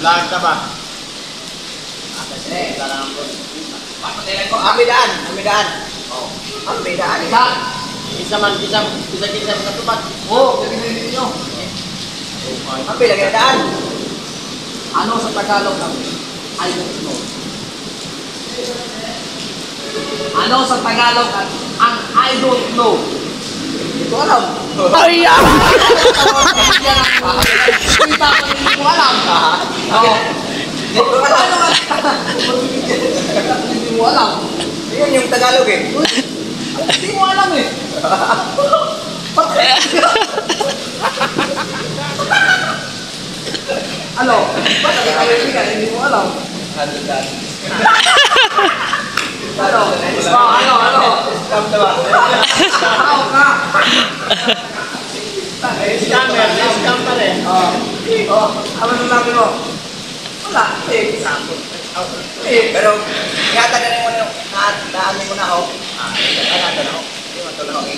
Lahat ka ba? Kasi, papatilan ko, amidaan. Oh, amidaan. Isa katupad. Oo, gagawin ninyo. Ambi, lagay na daan. Ano sa Tagalog ang I don't know? Ano sa Tagalog ang I don't know? Hindi ko alam. Ay, Kita ko hindi ko alam. Hindi ko alam. Hindi mo alam. Yun yung Tagalog eh. Hindi mo alam eh. Ano? Ba't nagkakalimutan? Hindi mo alam. Ano? Scam na ba? Tao ka! Scam pa rin. Ano nasabi mo? Wala. Pero, ihatagan mo na naamin mo na ako. Ihatagan mo na ako. Hindi mo ito lang ako.